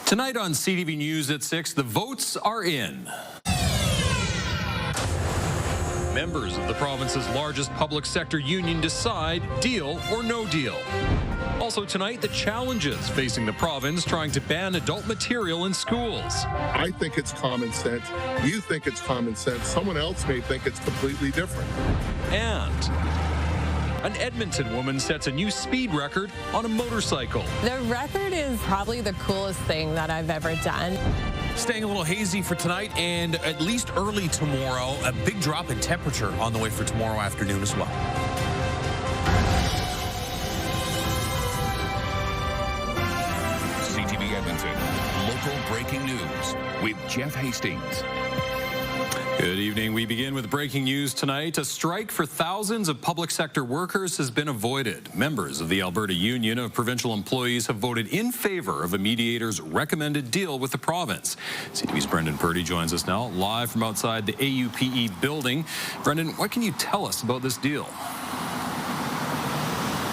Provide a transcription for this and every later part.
Tonight on CTV News at 6, the votes are in. Members of the province's largest public sector union decide deal or no deal. Also tonight, the challenges facing the province trying to ban adult material in schools. I think it's common sense. You think it's common sense. Someone else may think it's completely different. And an Edmonton woman sets a new speed record on a motorcycle. The record is probably the coolest thing that I've ever done. Staying a little hazy for tonight and at least early tomorrow. A big drop in temperature on the way for tomorrow afternoon as well. CTV Edmonton, local breaking news with Jeff Hastings. Good evening. We begin with breaking news tonight. A strike for thousands of public sector workers has been avoided. Members of the Alberta Union of Provincial Employees have voted in favor of a mediator's recommended deal with the province. CTV's Brendan Purdy joins us now live from outside the AUPE building. Brendan, what can you tell us about this deal?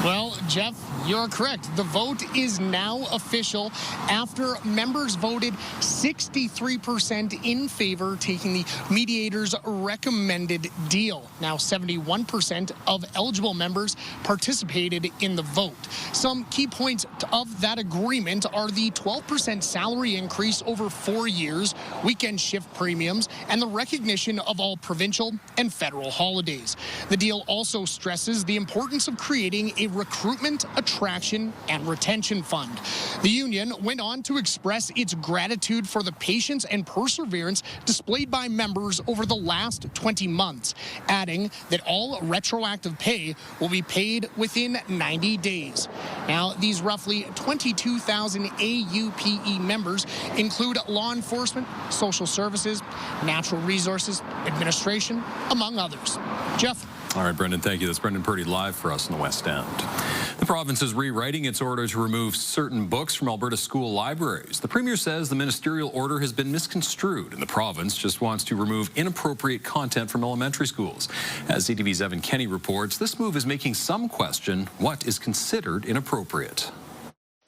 Well, Jeff, you're correct. The vote is now official after members voted 63% in favor, taking the mediator's recommended deal. Now, 71% of eligible members participated in the vote. Some key points of that agreement are the 12% salary increase over 4 years, weekend shift premiums, and the recognition of all provincial and federal holidays. The deal also stresses the importance of creating a recruitment, attraction, and retention fund. The union went on to express its gratitude for the patience and perseverance displayed by members over the last 20 months, adding that all retroactive pay will be paid within 90 days. Now, these roughly 22,000 AUPE members include law enforcement, social services, natural resources, administration, among others. Jeff? All right, Brendan, thank you. That's Brendan Purdy live for us in the West End. The province is rewriting its order to remove certain books from Alberta school libraries. The Premier says the ministerial order has been misconstrued and the province just wants to remove inappropriate content from elementary schools. As CTV's Evan Kenny reports, this move is making some question what is considered inappropriate.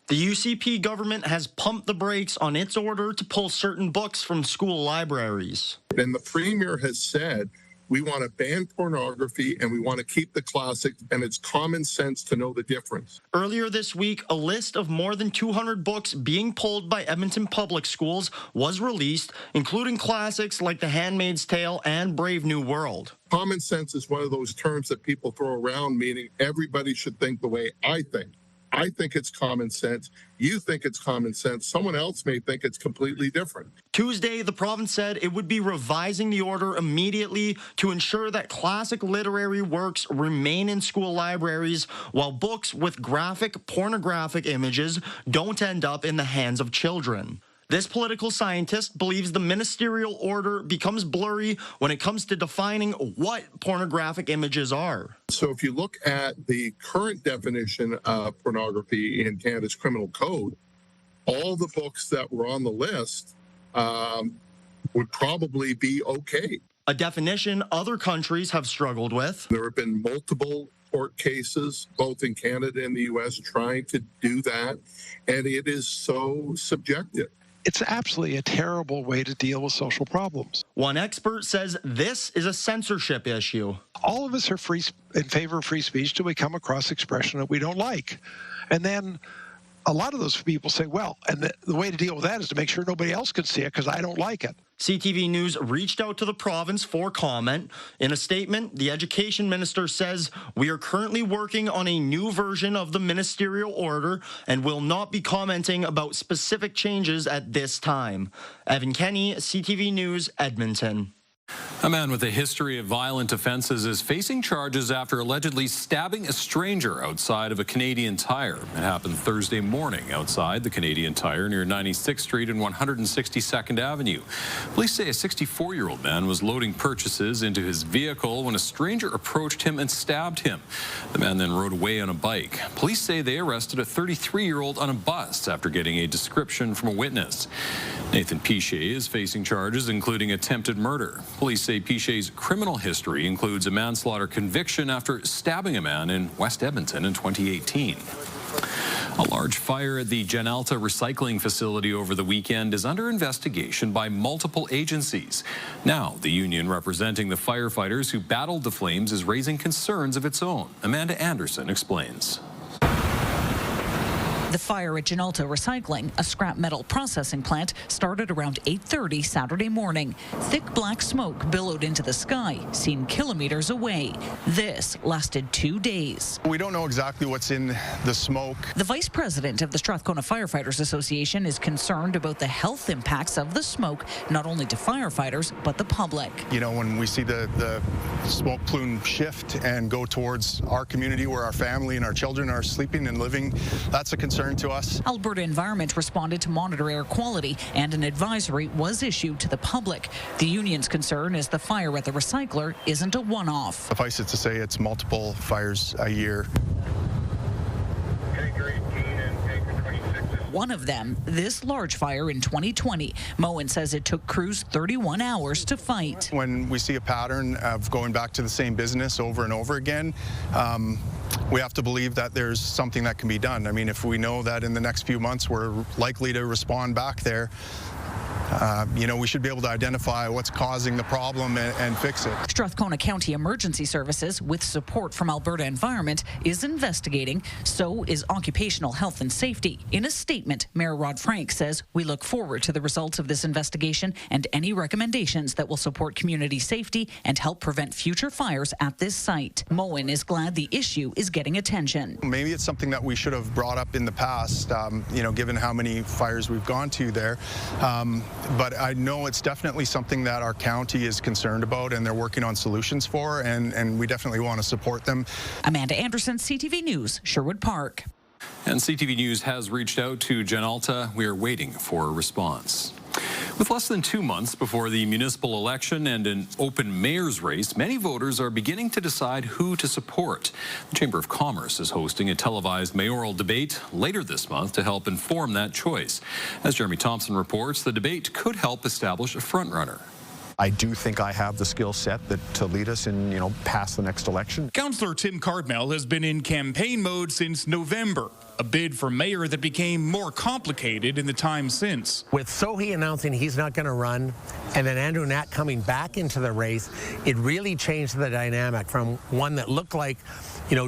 The UCP government has pumped the brakes on its order to pull certain books from school libraries. And the Premier has said, we want to ban pornography and we want to keep the classics, and it's common sense to know the difference. Earlier this week, a list of more than 200 books being pulled by Edmonton Public Schools was released, including classics like The Handmaid's Tale and Brave New World. Common sense is one of those terms that people throw around, meaning everybody should think the way I think. I think it's common sense. You think it's common sense. Someone else may think it's completely different. Tuesday, the province said it would be revising the order immediately to ensure that classic literary works remain in school libraries, while books with graphic, pornographic images don't end up in the hands of children. This political scientist believes the ministerial order becomes blurry when it comes to defining what pornographic images are. So if you look at the current definition of pornography in Canada's criminal code, all the books that were on the list would probably be okay. A definition other countries have struggled with. There have been multiple court cases, both in Canada and the U.S., trying to do that, and it is so subjective. It's absolutely a terrible way to deal with social problems. One expert says this is a censorship issue. All of us are in favor of free speech till we come across expression that we don't like. And then a lot of those people say, well, and the way to deal with that is to make sure nobody else can see it because I don't like it. CTV News reached out to the province for comment. In a statement, the education minister says, we are currently working on a new version of the ministerial order and will not be commenting about specific changes at this time. Evan Kenny, CTV News, Edmonton. A man with a history of violent offenses is facing charges after allegedly stabbing a stranger outside of a Canadian Tire. It happened Thursday morning outside the Canadian Tire near 96th Street and 162nd Avenue. Police say a 64-year-old man was loading purchases into his vehicle when a stranger approached him and stabbed him. The man then rode away on a bike. Police say they arrested a 33-year-old on a bus after getting a description from a witness. Nathan Pichet is facing charges including attempted murder. Police say Pichet's criminal history includes a manslaughter conviction after stabbing a man in West Edmonton in 2018. A large fire at the Janalta recycling facility over the weekend is under investigation by multiple agencies. Now, the union representing the firefighters who battled the flames is raising concerns of its own. Amanda Anderson explains. The fire at Janalta Recycling, a scrap metal processing plant, started around 8:30 Saturday morning. Thick black smoke billowed into the sky, seen kilometers away. This lasted 2 days. We don't know exactly what's in the smoke. The vice president of the Strathcona Firefighters Association is concerned about the health impacts of the smoke, not only to firefighters, but the public. You know, when we see the smoke plume shift and go towards our community where our family and our children are sleeping and living, that's a concern to us. Alberta Environment responded to monitor air quality, and an advisory was issued to the public. The union's concern is the fire at the recycler isn't a one-off. Suffice it to say, it's multiple fires a year. One of them, this large fire in 2020. Moen says it took crews 31 hours to fight. When we see a pattern of going back to the same business over and over again, we have to believe that there's something that can be done. I mean, if we know that in the next few months we're likely to respond back there, you know, we should be able to identify what's causing the problem and fix it. Strathcona County Emergency Services, with support from Alberta Environment, is investigating. So is Occupational Health and Safety. In a statement, Mayor Rod Frank says, "We look forward to the results of this investigation and any recommendations that will support community safety and help prevent future fires at this site." Moen is glad the issue is getting attention. Maybe it's something that we should have brought up in the past, you know, given how many fires we've gone to there. But I know it's definitely something that our county is concerned about and they're working on solutions for, and we definitely want to support them. Amanda Anderson, CTV News, Sherwood Park. And CTV News has reached out to Janalta. We are waiting for a response. With less than 2 months before the municipal election and an open mayor's race, many voters are beginning to decide who to support. The Chamber of Commerce is hosting a televised mayoral debate later this month to help inform that choice. As Jeremy Thompson reports, the debate could help establish a frontrunner. I do think I have the skill set to lead us in, past the next election. Councillor Tim Cartmel has been in campaign mode since November, a bid for mayor that became more complicated in the time since. With Sohi announcing he's not going to run and then Andrew Knack coming back into the race, it really changed the dynamic from one that looked like,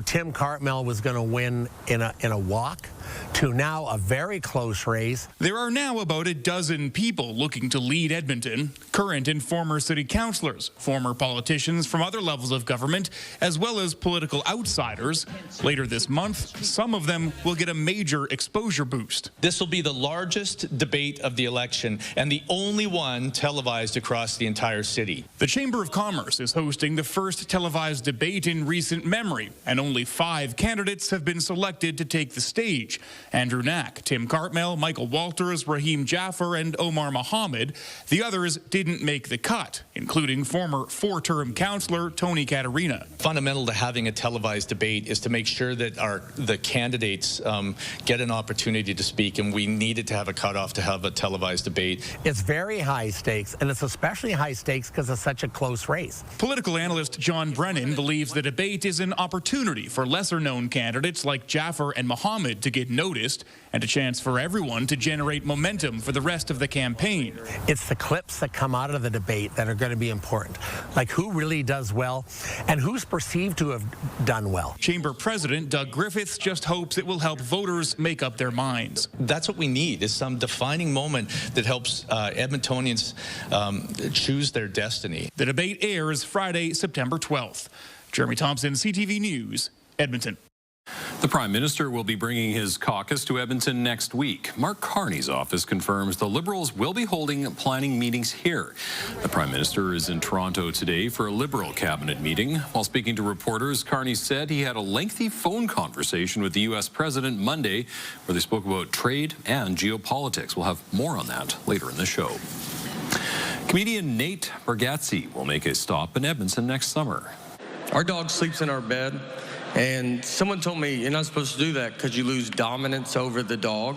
Tim Cartmel was going to win in a walk to now a very close race. There are now about a dozen people looking to lead Edmonton, current and former city councillors, former politicians from other levels of government, as well as political outsiders. Later this month, some of them will get a major exposure boost. This will be the largest debate of the election and the only one televised across the entire city. The Chamber of Commerce is hosting the first televised debate in recent memory, and only 5 candidates have been selected to take the stage. Andrew Knack, Tim Cartmel, Michael Walters, Rahim Jaffer, and Omar Mohammed. The others didn't make the cut, including former 4-term councillor Tony Katerina. Fundamental to having a televised debate is to make sure that the candidates get an opportunity to speak, and we needed to have a cutoff to have a televised debate. It's very high stakes, and it's especially high stakes because it's such a close race. Political analyst John Brennan believes the debate is an opportunity for lesser-known candidates like Jaffer and Mohammed to get noticed, and a chance for everyone to generate momentum for the rest of the campaign. It's the clips that come out of the debate that are going to be important, like who really does well and who's perceived to have done well. Chamber President Doug Griffiths just hopes it will help voters make up their minds. That's what we need, is some defining moment that helps Edmontonians choose their destiny. The debate airs Friday, September 12th. Jeremy Thompson, CTV News, Edmonton. The Prime Minister will be bringing his caucus to Edmonton next week. Mark Carney's office confirms the Liberals will be holding planning meetings here. The Prime Minister is in Toronto today for a Liberal cabinet meeting. While speaking to reporters, Carney said he had a lengthy phone conversation with the U.S. President Monday, where they spoke about trade and geopolitics. We'll have more on that later in the show. Comedian Nate Bargatze will make a stop in Edmonton next summer. Our dog sleeps in our bed. And someone told me, you're not supposed to do that because you lose dominance over the dog.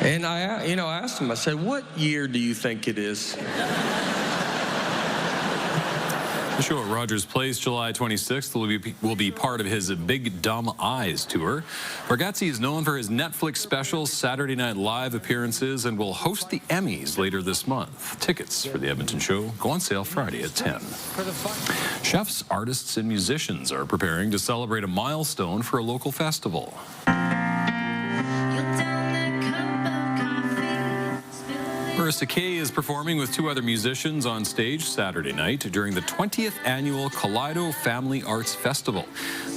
And I asked him, I said, what year do you think it is? The show at Rogers Place, July 26th, will be part of his Big Dumb Eyes tour. Bargatze is known for his Netflix specials, Saturday Night Live appearances, and will host the Emmys later this month. Tickets for the Edmonton show go on sale Friday at 10. Chefs, artists, and musicians are preparing to celebrate a milestone for a local festival. Marissa Kay is performing with 2 other musicians on stage Saturday night during the 20th annual Kaleido Family Arts Festival.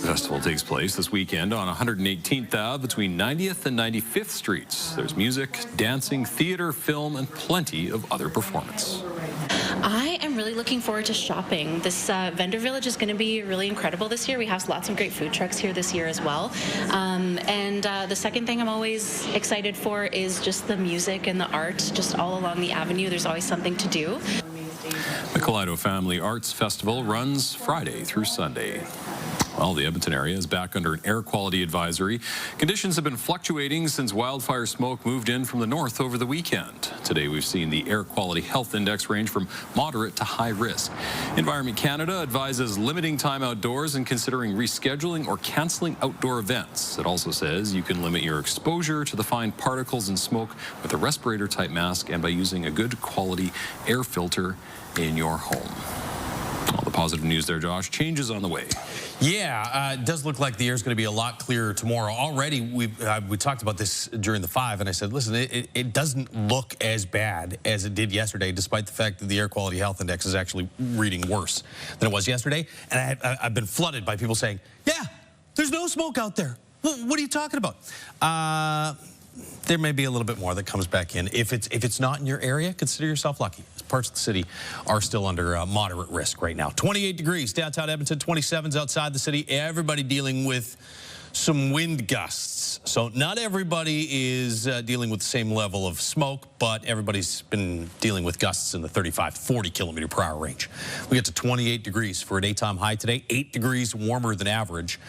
The festival takes place this weekend on 118th Ave between 90th and 95th Streets. There's music, dancing, theater, film, and plenty of other performance. I am really looking forward to shopping. This vendor village is going to be really incredible this year. We have lots of great food trucks here this year as well. And the second thing I'm always excited for is just the music and the art, just all along the avenue. There's always something to do. The Kaleido Family Arts Festival runs Friday through Sunday. Well, the Edmonton area is back under an air quality advisory. Conditions have been fluctuating since wildfire smoke moved in from the north over the weekend. Today, we've seen the air quality health index range from moderate to high risk. Environment Canada advises limiting time outdoors and considering rescheduling or canceling outdoor events. It also says you can limit your exposure to the fine particles and smoke with a respirator-type mask and by using a good quality air filter in your home. All the positive news there, Josh. Changes on the way. Yeah, it does look like the air is going to be a lot clearer tomorrow. Already, we talked about this during the 5, and I said, listen, it doesn't look as bad as it did yesterday, despite the fact that the air quality health index is actually reading worse than it was yesterday. And I've been flooded by people saying, yeah, there's no smoke out there. What are you talking about? There may be a little bit more that comes back in. If it's not in your area, consider yourself lucky. Parts of the city are still under moderate risk right now. 28 degrees downtown Edmonton, 27s outside the city. Everybody dealing with some wind gusts. So not everybody is dealing with the same level of smoke, but everybody's been dealing with gusts in the 35 to 40 kilometer per hour range. We get to 28 degrees for a daytime high today, 8 degrees warmer than average.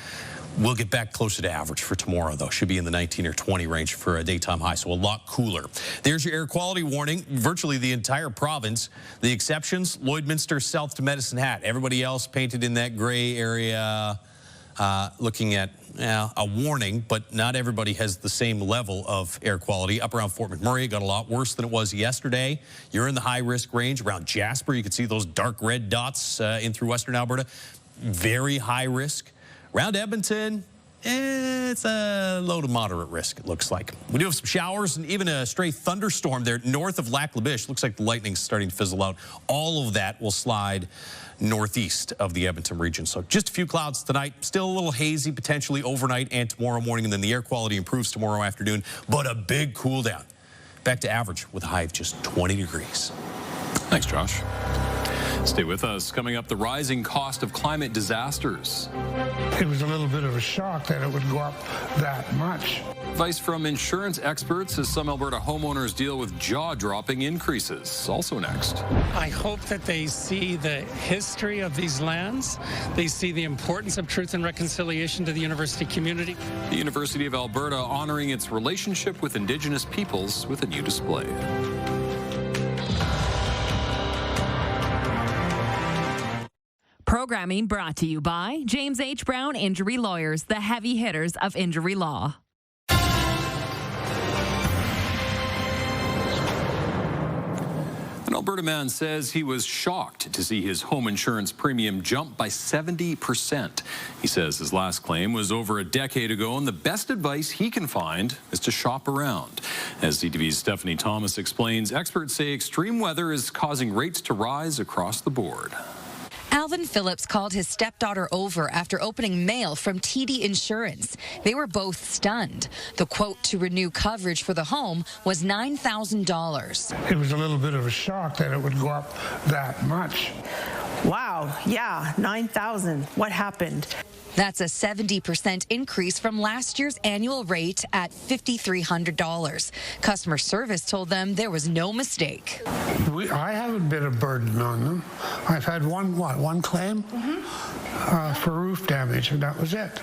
We'll get back closer to average for tomorrow, though. Should be in the 19 or 20 range for a daytime high, so a lot cooler. There's your air quality warning. Virtually the entire province. The exceptions, Lloydminster, south to Medicine Hat. Everybody else painted in that gray area, looking at a warning, but not everybody has the same level of air quality. Up around Fort McMurray, it got a lot worse than it was yesterday. You're in the high-risk range. Around Jasper, you can see those dark red dots in through western Alberta. Very high risk. Around Edmonton, it's a low to moderate risk, it looks like. We do have some showers and even a stray thunderstorm there north of Lac La Biche. Looks like the lightning's starting to fizzle out. All of that will slide northeast of the Edmonton region. So just a few clouds tonight. Still a little hazy, potentially overnight and tomorrow morning. And then the air quality improves tomorrow afternoon. But a big cool down. Back to average with a high of just 20 degrees. Thanks, Josh. Stay with us. Coming up, the rising cost of climate disasters. It was a little bit of a shock that it would go up that much. Advice from insurance experts as some Alberta homeowners deal with jaw-dropping increases. Also next. I hope that they see the history of these lands. They see the importance of truth and reconciliation to the university community. The University of Alberta honoring its relationship with Indigenous peoples with a new display. Programming brought to you by James H. Brown Injury Lawyers, the heavy hitters of injury law. An Alberta man says he was shocked to see his home insurance premium jump by 70%. He says his last claim was over a decade ago, and the best advice he can find is to shop around. As CTV's Stephanie Thomas explains, experts say extreme weather is causing rates to rise across the board. Alvin Phillips called his stepdaughter over after opening mail from TD Insurance. They were both stunned. The quote to renew coverage for the home was $9,000. It was a little bit of a shock that it would go up that much. Wow, yeah, $9,000. What happened? That's a 70% increase from last year's annual rate at $5,300. Customer service told them there was no mistake. I haven't been a burden on them. I've had one claim for roof damage, and that was it.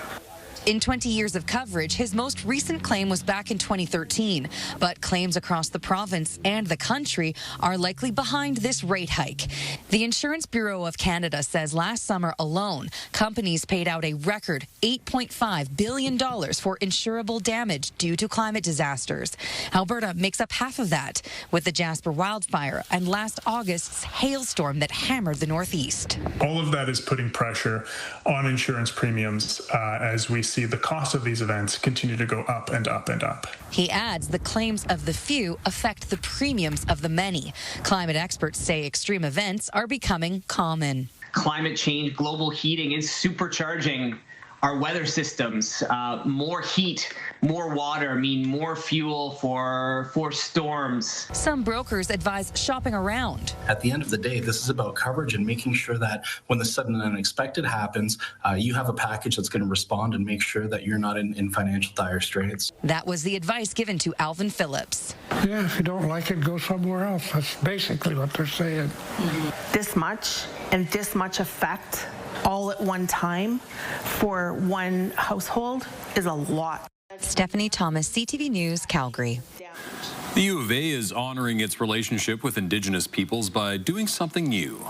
In 20 years of coverage, his most recent claim was back in 2013, but claims across the province and the country are likely behind this rate hike. The Insurance Bureau of Canada says last summer alone, companies paid out a record $8.5 billion for insurable damage due to climate disasters. Alberta makes up half of that, with the Jasper wildfire and last August's hailstorm that hammered the Northeast. All of that is putting pressure on insurance premiums as we see the cost of these events continue to go up and up and up. He adds the claims of the few affect the premiums of the many. Climate experts say extreme events are becoming common. Climate change, global heating is supercharging our weather systems. More heat, more water mean more fuel for storms. Some brokers advise shopping around. At the end of the day, this is about coverage and making sure that when the sudden and unexpected happens, you have a package that's going to respond and make sure that you're not in financial dire straits. That was the advice given to Alvin Phillips. Yeah, if you don't like it, go somewhere else. That's basically what they're saying. This much and this much effect all at one time for one household is a lot. Stephanie Thomas, CTV News, Calgary. The U of A is honoring its relationship with Indigenous peoples by doing something new.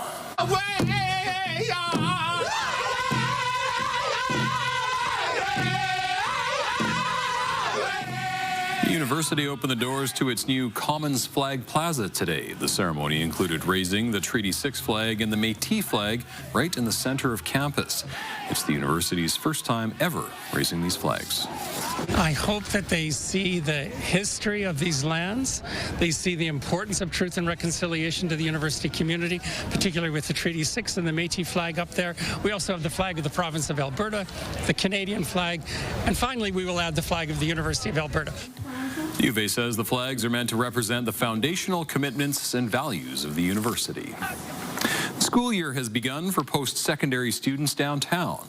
The university opened the doors to its new Commons Flag Plaza today. The ceremony included raising the Treaty 6 flag and the Métis flag right in the center of campus. It's the university's first time ever raising these flags. I hope that they see the history of these lands. They see the importance of truth and reconciliation to the university community, particularly with the Treaty 6 and the Métis flag up there. We also have the flag of the province of Alberta, the Canadian flag, and finally we will add the flag of the University of Alberta. The U of A says the flags are meant to represent the foundational commitments and values of the university. The school year has begun for post-secondary students downtown.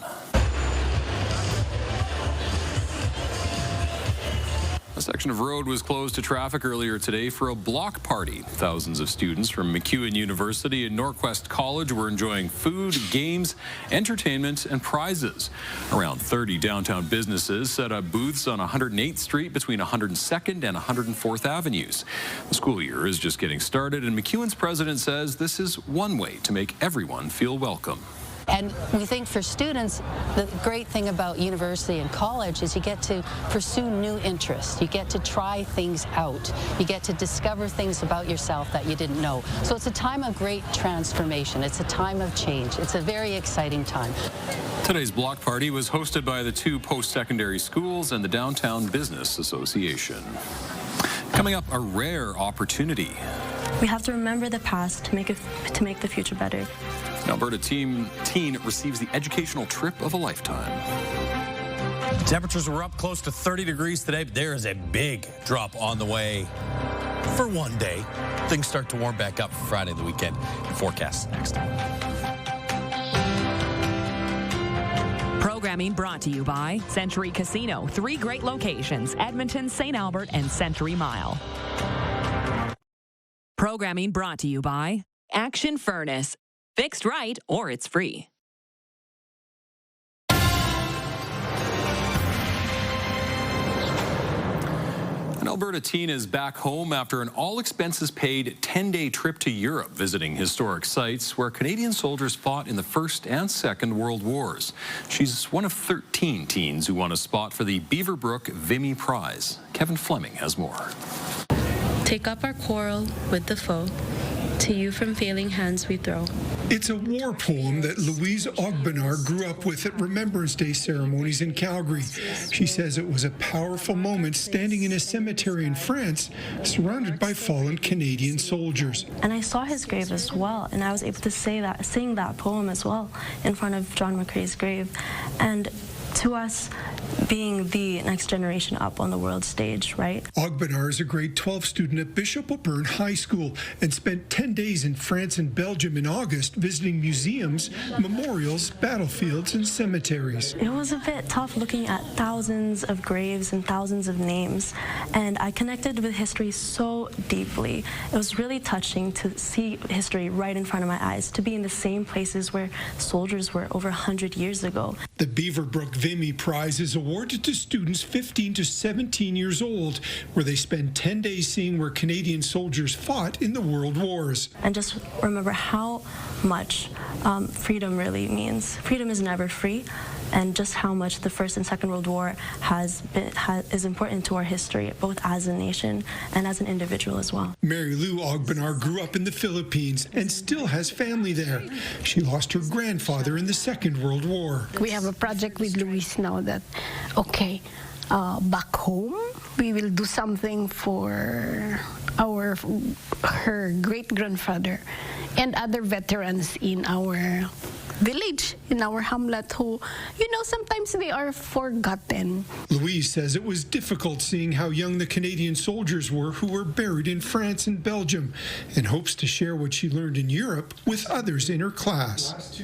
A section of road was closed to traffic earlier today for a block party. Thousands of students from MacEwan University and Norquest College were enjoying food, games, entertainment, and prizes. Around 30 downtown businesses set up booths on 108th Street between 102nd and 104th Avenues. The school year is just getting started, and MacEwan's president says this is one way to make everyone feel welcome. And we think for students, the great thing about university and college is you get to pursue new interests. You get to try things out. You get to discover things about yourself that you didn't know. So it's a time of great transformation. It's a time of change. It's a very exciting time. Today's block party was hosted by the two post-secondary schools and the Downtown Business Association. Coming up, a rare opportunity. We have to remember the past to make the future better. An Alberta teen receives the educational trip of a lifetime. Temperatures were up close to 30 degrees today, but there is a big drop on the way for one day. Things start to warm back up for Friday and the weekend. Forecast next. Programming brought to you by Century Casino. 3 great locations: Edmonton, St. Albert, and Century Mile. Programming brought to you by Action Furnace. Fixed right, or it's free. An Alberta teen is back home after an all-expenses-paid 10-day trip to Europe, visiting historic sites where Canadian soldiers fought in the First and Second World Wars. She's one of 13 teens who won a spot for the Beaverbrook Vimy Prize. Kevin Fleming has more. Take up our quarrel with the foe. To you from failing hands we throw. It's a war poem that Louise Ogbenar grew up with at Remembrance Day ceremonies in Calgary. She says it was a powerful moment standing in a cemetery in France, surrounded by fallen Canadian soldiers. And I saw his grave as well, and I was able to sing that poem as well in front of John McCrae's grave. And to us, being the next generation up on the world stage, right? Ogbenar is a grade 12 student at Bishop O'Byrne High School and spent 10 days in France and Belgium in August visiting museums, memorials, battlefields, and cemeteries. It was a bit tough looking at thousands of graves and thousands of names, and I connected with history so deeply. It was really touching to see history right in front of my eyes, to be in the same places where soldiers were over 100 years ago. The Beaverbrook Vimy Prize is awarded to students 15 to 17 years old, where they spend 10 days seeing where Canadian soldiers fought in the World Wars. And just remember how much freedom really means. Freedom is never free, and just how much the First and Second World War is important to our history, both as a nation and as an individual as well. Mary Lou Ogbenar grew up in the Philippines and still has family there. She lost her grandfather in the Second World War. We have a project with Luis now that, back home, we will do something for her great-grandfather and other veterans in our village, in our hamlet, who, sometimes they are forgotten. Louise says it was difficult seeing how young the Canadian soldiers were who were buried in France and Belgium, and hopes to share what she learned in Europe with others in her class.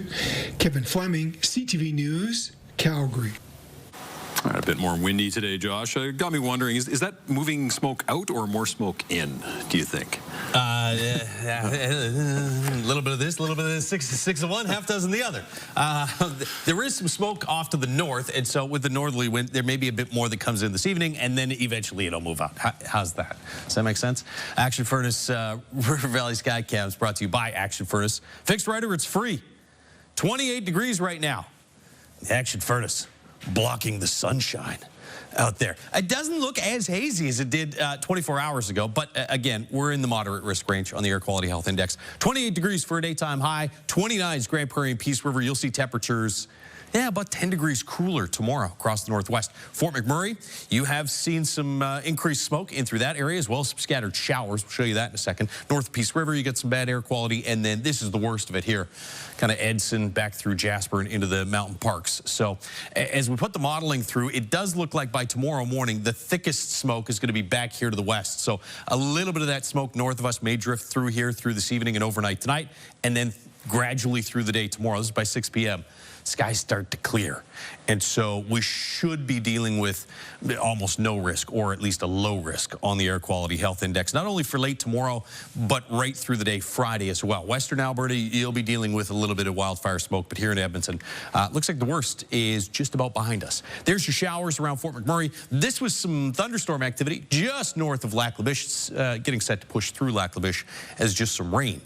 Kevin Fleming, CTV News, Calgary. All right, a bit more windy today, Josh. Got me wondering, is that moving smoke out or more smoke in, do you think? A little bit of this, a little bit of this, six of one, half dozen the other. There is some smoke off to the north, and so with the northerly wind, there may be a bit more that comes in this evening, and then eventually it'll move out. How's that? Does that make sense? Action Furnace River Valley Skycam is brought to you by Action Furnace. Fixed rider, it's free. 28 degrees right now. The Action Furnace, blocking the sunshine out there. It doesn't look as hazy as it did 24 hours ago, but again, we're in the moderate risk range on the Air Quality Health Index. 28 degrees for a daytime high, 29 is Grand Prairie and Peace River. You'll see temperatures, about 10 degrees cooler tomorrow across the northwest. Fort McMurray, you have seen some increased smoke in through that area, as well as some scattered showers. We'll show you that in a second. North of Peace River, you get some bad air quality, and then this is the worst of it here. Kind of Edson back through Jasper and into the mountain parks. So as we put the modeling through, it does look like by tomorrow morning, the thickest smoke is going to be back here to the west. So a little bit of that smoke north of us may drift through here through this evening and overnight tonight, and then gradually through the day tomorrow. This is by 6 p.m. Skies start to clear. And so we should be dealing with almost no risk, or at least a low risk on the Air Quality Health Index, not only for late tomorrow, but right through the day Friday as well. Western Alberta, you'll be dealing with a little bit of wildfire smoke, but here in Edmonton, looks like the worst is just about behind us. There's your showers around Fort McMurray. This was some thunderstorm activity just north of Lac La Biche. It's getting set to push through Lac La Biche as just some rain.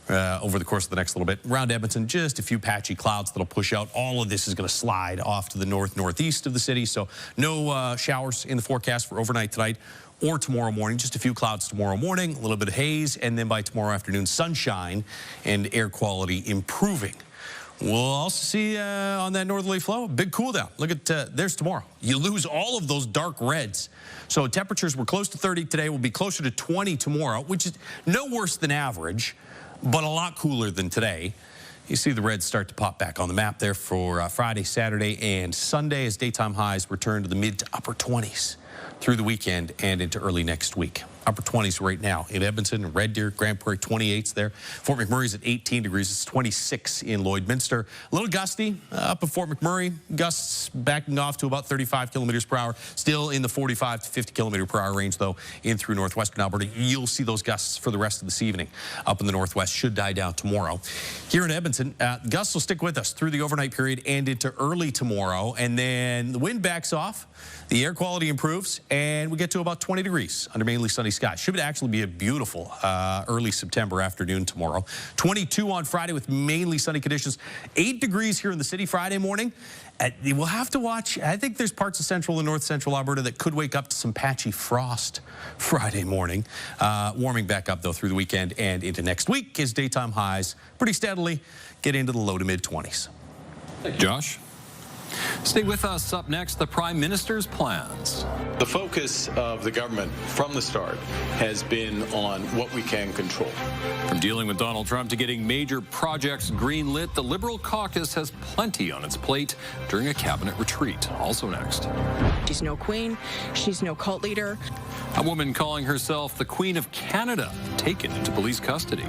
Over the course of the next little bit. Around Edmonton, just a few patchy clouds that'll push out. All of this is going to slide off to the north-northeast of the city, so no showers in the forecast for overnight tonight or tomorrow morning. Just a few clouds tomorrow morning, a little bit of haze, and then by tomorrow afternoon, sunshine and air quality improving. We'll also see on that northerly flow, a big cool down. Look at, there's tomorrow. You lose all of those dark reds. So temperatures were close to 30 today. Will be closer to 20 tomorrow, which is no worse than average, but a lot cooler than today. You see the reds start to pop back on the map there for Friday, Saturday, and Sunday as daytime highs return to the mid to upper 20s through the weekend and into early next week. Upper 20s right now in Edmonton, Red Deer, Grand Prairie, 28s there. Fort McMurray's at 18 degrees. It's 26 in Lloydminster. A little gusty up at Fort McMurray. Gusts backing off to about 35 kilometers per hour. Still in the 45 to 50 kilometer per hour range, though, in through northwestern Alberta. You'll see those gusts for the rest of this evening. Up in the northwest, should die down tomorrow. Here in Edmonton, gusts will stick with us through the overnight period and into early tomorrow. And then the wind backs off. The air quality improves, and we get to about 20 degrees under mainly sunny skies. Should actually be a beautiful early September afternoon tomorrow. 22 on Friday with mainly sunny conditions. 8 degrees here in the city Friday morning. We'll have to watch. I think there's parts of central and north central Alberta that could wake up to some patchy frost Friday morning. Warming back up, though, through the weekend and into next week as daytime highs pretty steadily get into the low to mid-20s. Josh? Stay with us. Up next, the Prime Minister's plans. The focus of the government from the start has been on what we can control. From dealing with Donald Trump to getting major projects greenlit, the Liberal caucus has plenty on its plate during a cabinet retreat. Also next. She's no queen. She's no cult leader. A woman calling herself the Queen of Canada taken into police custody.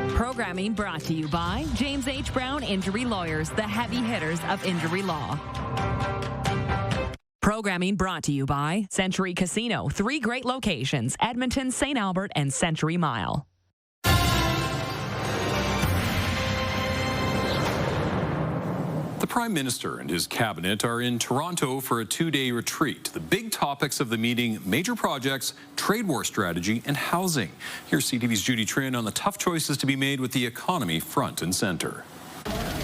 Programming brought to you by James H. Brown Injury Lawyers, the heavy hitters of injury law. Programming brought to you by Century Casino, 3 great locations, Edmonton, St. Albert, and Century Mile. The Prime Minister and his cabinet are in Toronto for a two-day retreat. The big topics of the meeting: major projects, trade war strategy, and housing. Here's CTV's Judy Trin on the tough choices to be made with the economy front and center.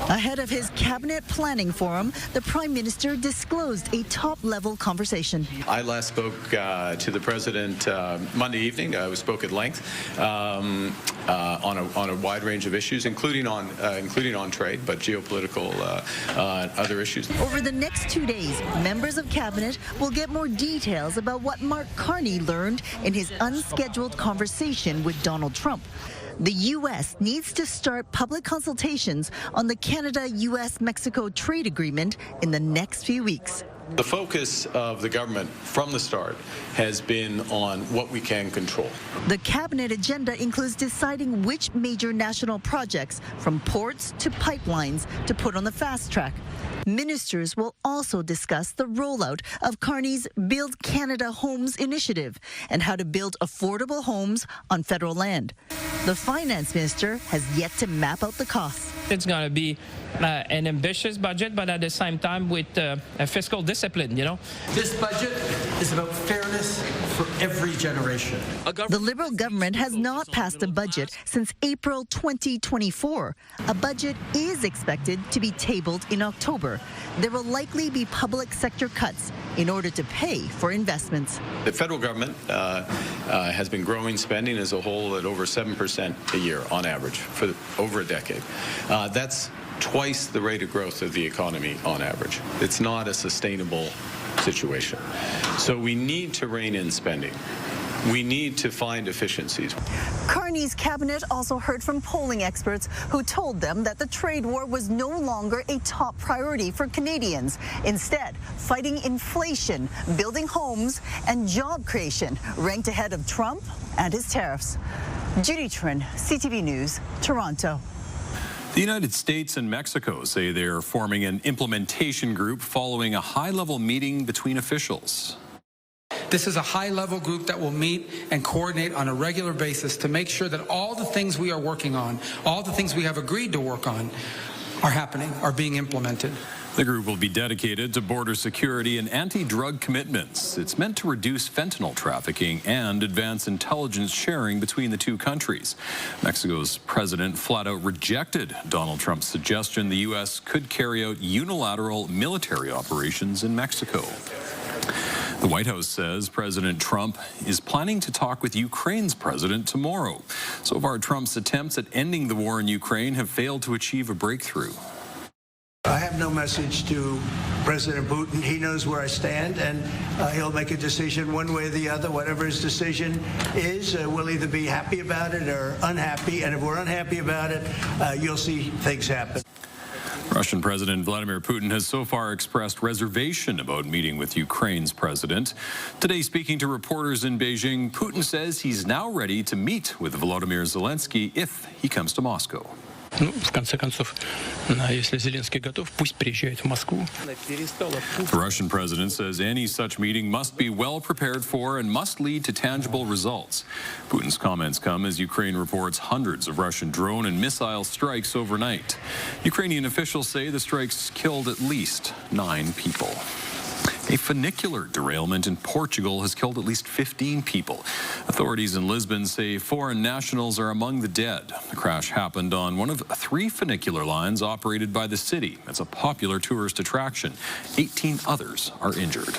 Ahead of his cabinet planning forum, the Prime Minister disclosed a top-level conversation. I last spoke to the President Monday evening. We spoke at length on a wide range of issues, including on trade, but geopolitical other issues. Over the next 2 days, members of cabinet will get more details about what Mark Carney learned in his unscheduled conversation with Donald Trump. The U.S. needs to start public consultations on the Canada-U.S.-Mexico trade agreement in the next few weeks. The focus of the government from the start has been on what we can control. The cabinet agenda includes deciding which major national projects, from ports to pipelines, to put on the fast track. Ministers will also discuss the rollout of Carney's Build Canada Homes initiative and how to build affordable homes on federal land. The finance minister has yet to map out the costs. It's going to be an ambitious budget, but at the same time with a fiscal discipline, you know. This budget is about fairness for every generation. The Liberal government has not passed a budget since April 2024. A budget is expected to be tabled in October. There will likely be public sector cuts in order to pay for investments. The federal government has been growing spending as a whole at over 7% a year on average for over a decade. That's twice the rate of growth of the economy on average. It's not a sustainable situation. So we need to rein in spending. We need to find efficiencies. Carney's cabinet also heard from polling experts who told them that the trade war was no longer a top priority for Canadians. Instead, fighting inflation, building homes, and job creation ranked ahead of Trump and his tariffs. Judy Trin, CTV News, Toronto. The United States and Mexico say they're forming an implementation group following a high-level meeting between officials. This is a high-level group that will meet and coordinate on a regular basis to make sure that all the things we are working on, all the things we have agreed to work on, are happening, are being implemented. The group will be dedicated to border security and anti-drug commitments. It's meant to reduce fentanyl trafficking and advance intelligence sharing between the two countries. Mexico's president flat out rejected Donald Trump's suggestion the U.S. could carry out unilateral military operations in Mexico. The White House says President Trump is planning to talk with Ukraine's president tomorrow. So far, Trump's attempts at ending the war in Ukraine have failed to achieve a breakthrough. I have no message to President Putin. He knows where I stand, and he'll make a decision one way or the other. Whatever his decision is, we'll either be happy about it or unhappy. And if we're unhappy about it, you'll see things happen. Russian President Vladimir Putin has so far expressed reservation about meeting with Ukraine's president. Today, speaking to reporters in Beijing, Putin says he's now ready to meet with Volodymyr Zelensky if he comes to Moscow. В конце концов, если Зеленский готов, пусть приезжает в Москву. The Russian president says any such meeting must be well prepared for and must lead to tangible results. Putin's comments come as Ukraine reports hundreds of Russian drone and missile strikes overnight. Ukrainian officials say the strikes killed at least 9 people. A funicular derailment in Portugal has killed at least 15 people. Authorities in Lisbon say foreign nationals are among the dead. The crash happened on one of 3 funicular lines operated by the city. It's a popular tourist attraction. 18 others are injured.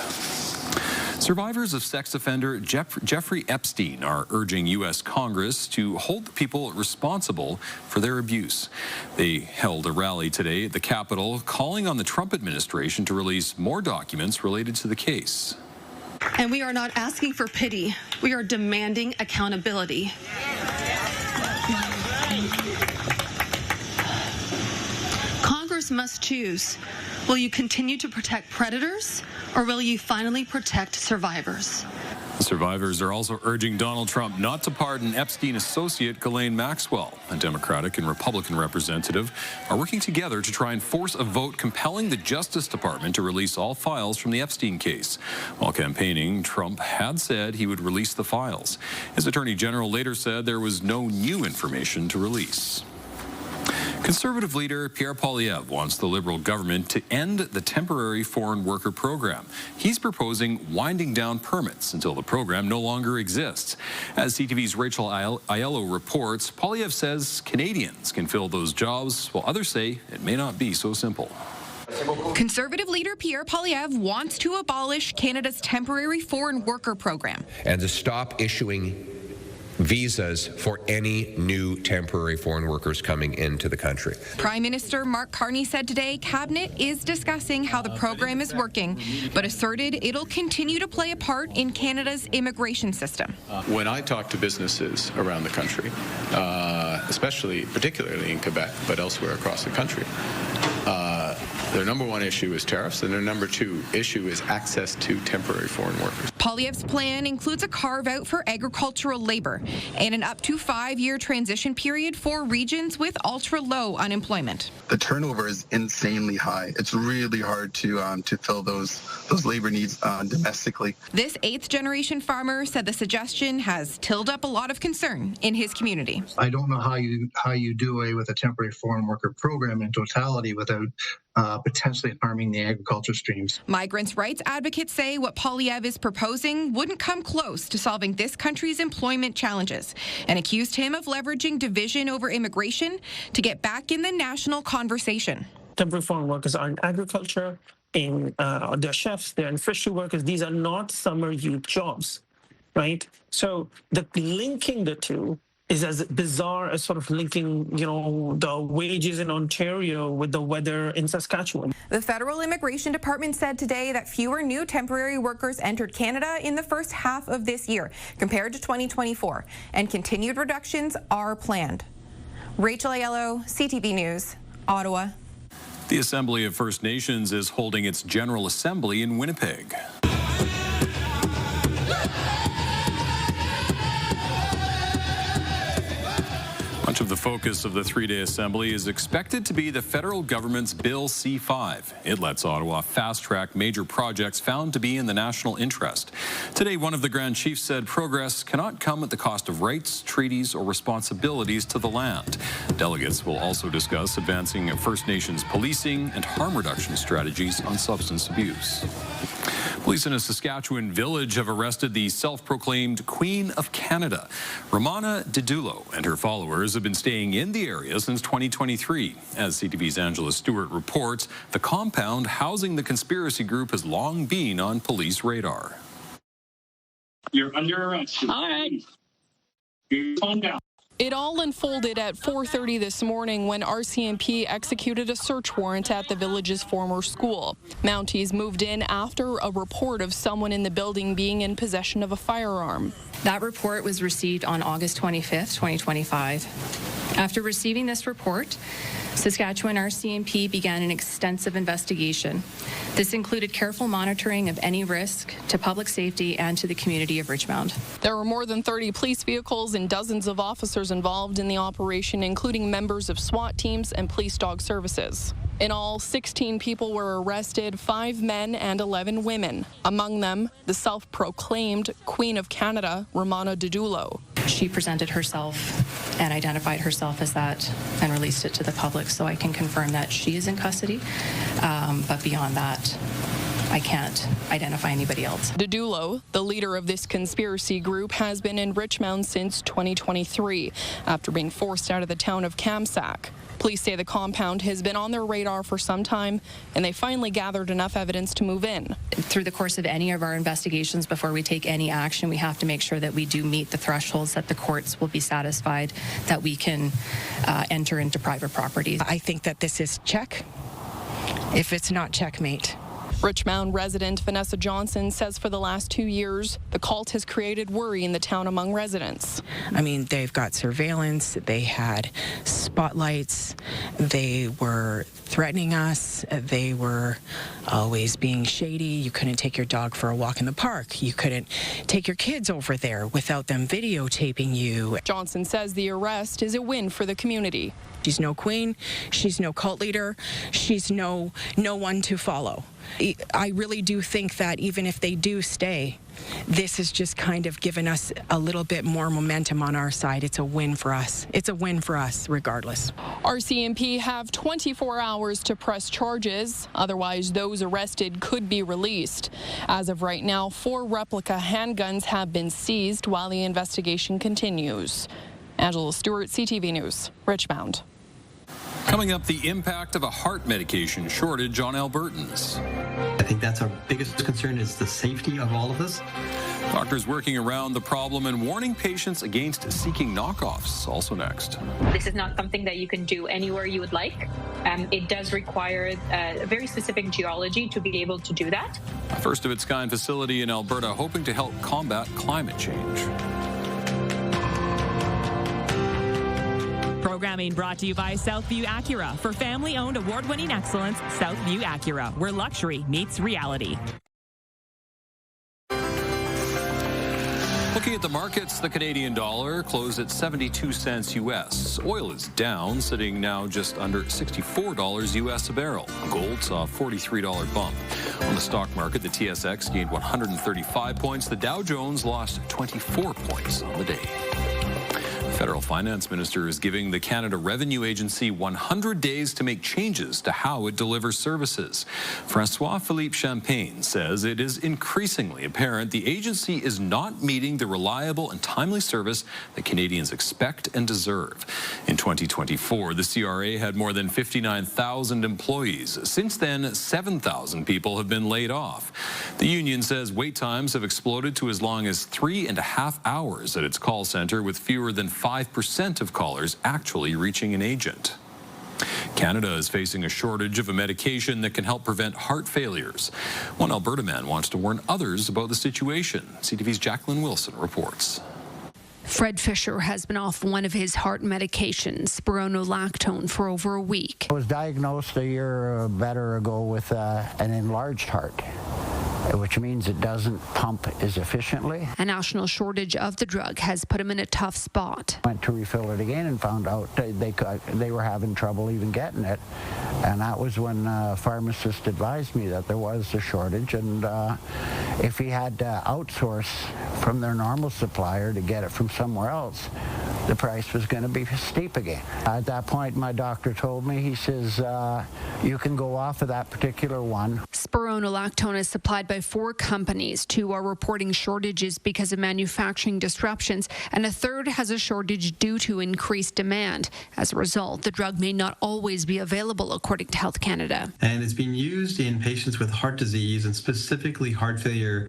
Survivors of sex offender Jeffrey Epstein are urging U.S. Congress to hold the people responsible for their abuse. They held a rally today at the Capitol calling on the Trump administration to release more documents related to the case. And we are not asking for pity. We are demanding accountability. Congress must choose. Will you continue to protect predators, or will you finally protect survivors? The survivors are also urging Donald Trump not to pardon Epstein associate Ghislaine Maxwell. A Democratic and Republican representative are working together to try and force a vote compelling the Justice Department to release all files from the Epstein case. While campaigning, Trump had said he would release the files. His attorney general later said there was no new information to release. Conservative leader Pierre Poilievre wants the Liberal government to end the temporary foreign worker program. He's proposing winding down permits until the program no longer exists. As CTV's Rachel Aiello reports, Poilievre says Canadians can fill those jobs, while others say it may not be so simple. Conservative leader Pierre Poilievre wants to abolish Canada's temporary foreign worker program and to stop issuing visas for any new temporary foreign workers coming into the country. Prime Minister Mark Carney said today Cabinet is discussing how the program is working, but asserted it'll continue to play a part in Canada's immigration system. When I talk to businesses around the country, particularly in Quebec, but elsewhere across the country, their number one issue is tariffs, and their number two issue is access to temporary foreign workers. Poilievre's plan includes a carve-out for agricultural labor and an up to 5-year transition period for regions with ultra-low unemployment. The turnover is insanely high. It's really hard to fill those labor needs domestically. This 8th-generation farmer said the suggestion has tilled up a lot of concern in his community. I don't know how you do away with a temporary foreign worker program in totality without potentially harming the agriculture streams. Migrants' rights advocates say what Poilievre is proposing wouldn't come close to solving this country's employment challenges and accused him of leveraging division over immigration to get back in the national conversation. Temporary foreign workers are in agriculture, they're chefs, they're in fishery workers. These are not summer youth jobs, right? So linking the two is as bizarre as sort of linking, the wages in Ontario with the weather in Saskatchewan. The Federal Immigration Department said today that fewer new temporary workers entered Canada in the first half of this year compared to 2024, and continued reductions are planned. Rachel Aiello, CTV News, Ottawa. The Assembly of First Nations is holding its General Assembly in Winnipeg. Much of the focus of the 3-day assembly is expected to be the federal government's Bill C-5. It lets Ottawa fast-track major projects found to be in the national interest. Today, one of the Grand Chiefs said progress cannot come at the cost of rights, treaties, or responsibilities to the land. Delegates will also discuss advancing First Nations policing and harm reduction strategies on substance abuse. Police in a Saskatchewan village have arrested the self-proclaimed Queen of Canada. Romana Didulo and her followers have been staying in the area since 2023. As CTV's Angela Stewart reports, the compound housing the conspiracy group has long been on police radar. You're under arrest. All right. Calm down. It all unfolded at 4:30 this morning when RCMP executed a search warrant at the village's former school. Mounties moved in after a report of someone in the building being in possession of a firearm. That report was received on August 25th, 2025. After receiving this report, Saskatchewan RCMP began an extensive investigation. This included careful monitoring of any risk to public safety and to the community of Richmond. There were more than 30 police vehicles and dozens of officers involved in the operation, including members of SWAT teams and police dog services. In all, 16 people were arrested, 5 men and 11 women. Among them, the self-proclaimed Queen of Canada, Romana Didulo. She presented herself and identified herself as that and released it to the public, so I can confirm that she is in custody. But beyond that, I can't identify anybody else. Didulo, the leader of this conspiracy group, has been in Richmond since 2023 after being forced out of the town of Kamsack. Police say the compound has been on their radar for some time, and they finally gathered enough evidence to move in. Through the course of any of our investigations, before we take any action, we have to make sure that we do meet the thresholds that the courts will be satisfied that we can enter into private property. I think that this is check, if it's not checkmate. Richmond resident Vanessa Johnson says for the last 2 years, the cult has created worry in the town among residents. I mean, they've got surveillance, they had spotlights, they were threatening us, they were always being shady. You couldn't take your dog for a walk in the park. You couldn't take your kids over there without them videotaping you. Johnson says the arrest is a win for the community. She's no queen, she's no cult leader, she's no one to follow. I really do think that even if they do stay, this has just kind of given us a little bit more momentum on our side. It's a win for us. It's a win for us, regardless. RCMP have 24 hours to press charges. Otherwise, those arrested could be released. As of right now, 4 replica handguns have been seized while the investigation continues. Angela Stewart, CTV News, Richmond. Coming up, the impact of a heart medication shortage on Albertans. I think that's our biggest concern, is the safety of all of this. Doctors working around the problem and warning patients against seeking knockoffs. Also next. This is not something that you can do anywhere you would like. It does require a very specific geology to be able to do that. A first of its kind facility in Alberta hoping to help combat climate change. Programming brought to you by Southview Acura. For family-owned, award-winning excellence, Southview Acura, where luxury meets reality. Looking at the markets, the Canadian dollar closed at 72 cents U.S. Oil is down, sitting now just under $64 U.S. a barrel. Gold saw a $43 bump. On the stock market, the TSX gained 135 points. The Dow Jones lost 24 points on the day. The federal finance minister is giving the Canada Revenue Agency 100 days to make changes to how it delivers services. Francois-Philippe Champagne says it is increasingly apparent the agency is not meeting the reliable and timely service that Canadians expect and deserve. In 2024, the CRA had more than 59,000 employees. Since then, 7,000 people have been laid off. The union says wait times have exploded to as long as 3.5 hours at its call center, with fewer than 5% of callers actually reaching an agent. Canada is facing a shortage of a medication that can help prevent heart failures. One Alberta man wants to warn others about the situation. CTV's Jacqueline Wilson reports. Fred Fisher has been off one of his heart medications, spironolactone, for over a week. I was diagnosed a year better ago with an enlarged heart, which means it doesn't pump as efficiently. A national shortage of the drug has put him in a tough spot. Went to refill it again and found out they were having trouble even getting it. And that was when a pharmacist advised me that there was a shortage, and if he had to outsource from their normal supplier to get it from somewhere else, the price was going to be steep again. At that point, my doctor told me, he says, you can go off of that particular one. Spironolactone is supplied by 4 companies. 2 are reporting shortages because of manufacturing disruptions, and a third has a shortage due to increased demand. As a result, the drug may not always be available, according to Health Canada. And it's being used in patients with heart disease, and specifically heart failure,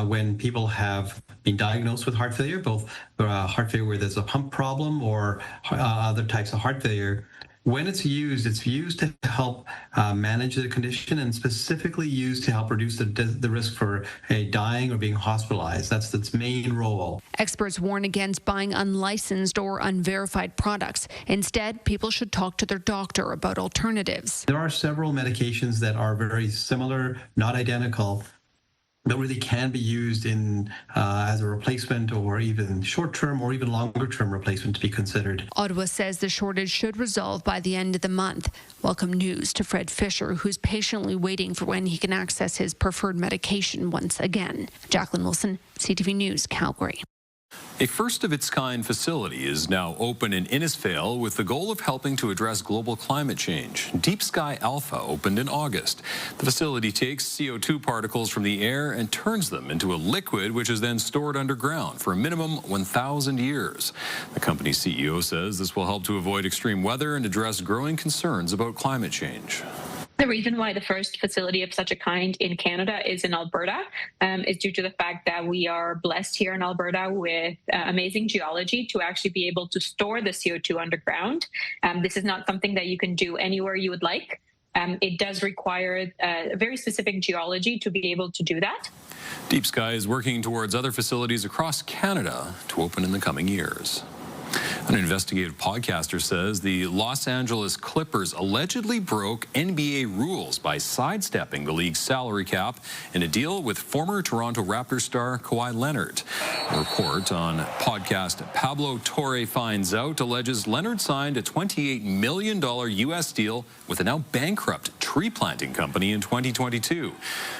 when people have been diagnosed with heart failure, both heart failure where there's a pump problem or other types of heart failure. When it's used to help manage the condition, and specifically used to help reduce the risk for dying or being hospitalized. That's its main role. Experts warn against buying unlicensed or unverified products. Instead, people should talk to their doctor about alternatives. There are several medications that are very similar, not identical, that really can be used in as a replacement, or even short-term or even longer-term replacement to be considered. Ottawa says the shortage should resolve by the end of the month. Welcome news to Fred Fisher, who's patiently waiting for when he can access his preferred medication once again. Jacqueline Wilson, CTV News, Calgary. A first-of-its-kind facility is now open in Innisfail with the goal of helping to address global climate change. Deep Sky Alpha opened in August. The facility takes CO2 particles from the air and turns them into a liquid, which is then stored underground for a minimum 1,000 years. The company's CEO says this will help to avoid extreme weather and address growing concerns about climate change. The reason why the first facility of such a kind in Canada is in Alberta is due to the fact that we are blessed here in Alberta with amazing geology to actually be able to store the CO2 underground. This is not something that you can do anywhere you would like. It does require a very specific geology to be able to do that. Deep Sky is working towards other facilities across Canada to open in the coming years. An investigative podcaster says the Los Angeles Clippers allegedly broke NBA rules by sidestepping the league's salary cap in a deal with former Toronto Raptors star Kawhi Leonard. A report on podcast Pablo Torre Finds Out alleges Leonard signed a $28 million U.S. deal with a now bankrupt tree planting company in 2022.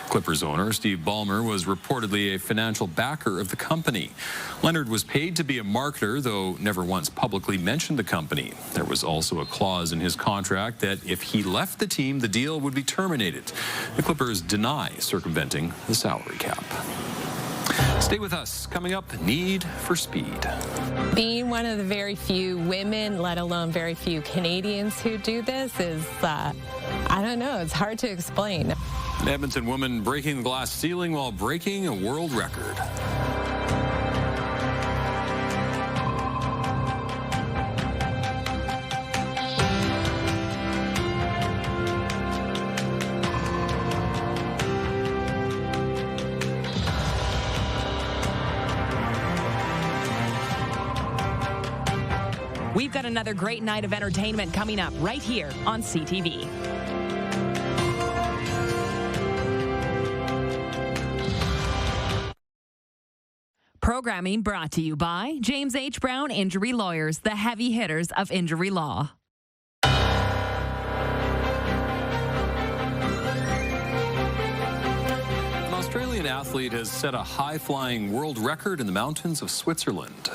Clippers owner Steve Ballmer was reportedly a financial backer of the company. Leonard was paid to be a marketer, though never once publicly mentioned the company. There was also a clause in his contract that if he left the team, the deal would be terminated. The Clippers deny circumventing the salary cap. Stay with us. Coming up, Need for Speed. Being one of the very few women, let alone very few Canadians who do this is, I don't know, it's hard to explain. An Edmonton woman breaking the glass ceiling while breaking a world record. We've got another great night of entertainment coming up right here on CTV. Programming brought to you by James H. Brown Injury Lawyers, the heavy hitters of injury law. An Australian athlete has set a high-flying world record in the mountains of Switzerland.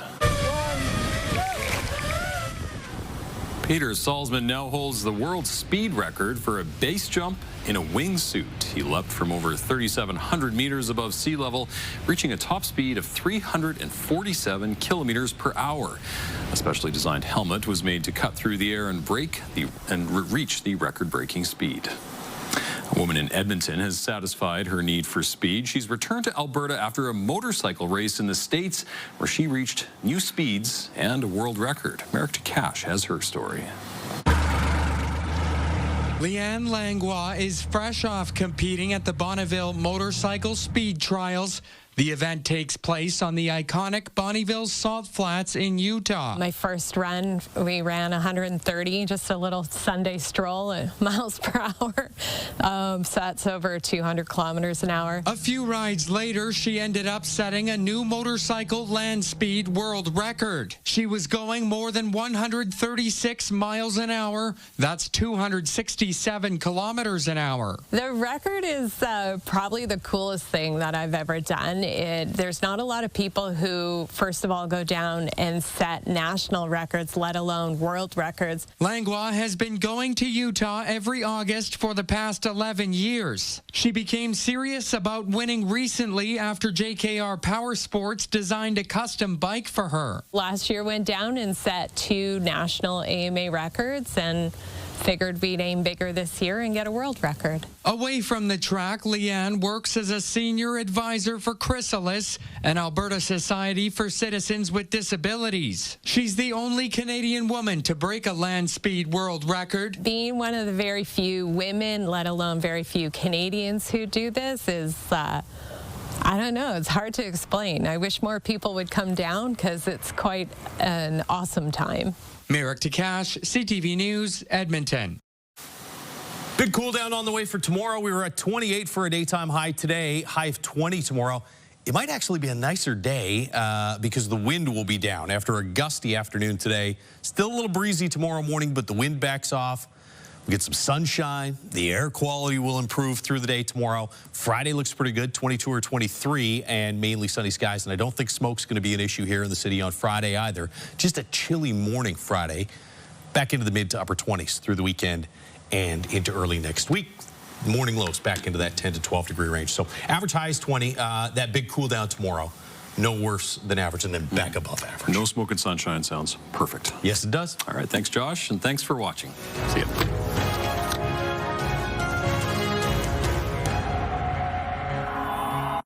Peter Salzman now holds the world speed record for a base jump in a wingsuit. He leapt from over 3,700 meters above sea level, reaching a top speed of 347 kilometers per hour. A specially designed helmet was made to cut through the air and reach the record-breaking speed. A woman in Edmonton has satisfied her need for speed. She's returned to Alberta after a motorcycle race in the States where she reached new speeds and a world record. Merrick Takash has her story. Leanne Langlois is fresh off competing at the Bonneville Motorcycle Speed Trials. The event takes place on the iconic Bonneville Salt Flats in Utah. My first run, we ran 130, just a little Sunday stroll at miles per hour. So that's over 200 kilometers an hour. A few rides later, she ended up setting a new motorcycle land speed world record. She was going more than 136 miles an hour. That's 267 kilometers an hour. The record is probably the coolest thing that I've ever done. There's not a lot of people who, first of all, go down and set national records, let alone world records. Langlois has been going to Utah every August for the past 11 years. She became serious about winning recently after JKR Power Sports designed a custom bike for her. Last year went down and set 2 national AMA records and figured we'd aim bigger this year and get a world record. Away from the track, Leanne works as a senior advisor for Chrysalis, an Alberta Society for Citizens with Disabilities. She's the only Canadian woman to break a land speed world record. Being one of the very few women, let alone very few Canadians who do this is, I don't know, it's hard to explain. I wish more people would come down because it's quite an awesome time. Merrick Takash, CTV News, Edmonton. Big cool down on the way for tomorrow. We were at 28 for a daytime high today, high of 20 tomorrow. It might actually be a nicer day because the wind will be down after a gusty afternoon today. Still a little breezy tomorrow morning, but the wind backs off. We get some sunshine. The air quality will improve through the day tomorrow. Friday looks pretty good, 22 or 23, and mainly sunny skies. And I don't think smoke's going to be an issue here in the city on Friday either. Just a chilly morning Friday. Back into the mid to upper 20s through the weekend and into early next week. Morning lows back into that 10 to 12 degree range. So average high is 20. That big cool down tomorrow. No worse than average, and then back above average. No smoke and sunshine sounds perfect. Yes, it does. All right, thanks, Josh, and thanks for watching. See ya.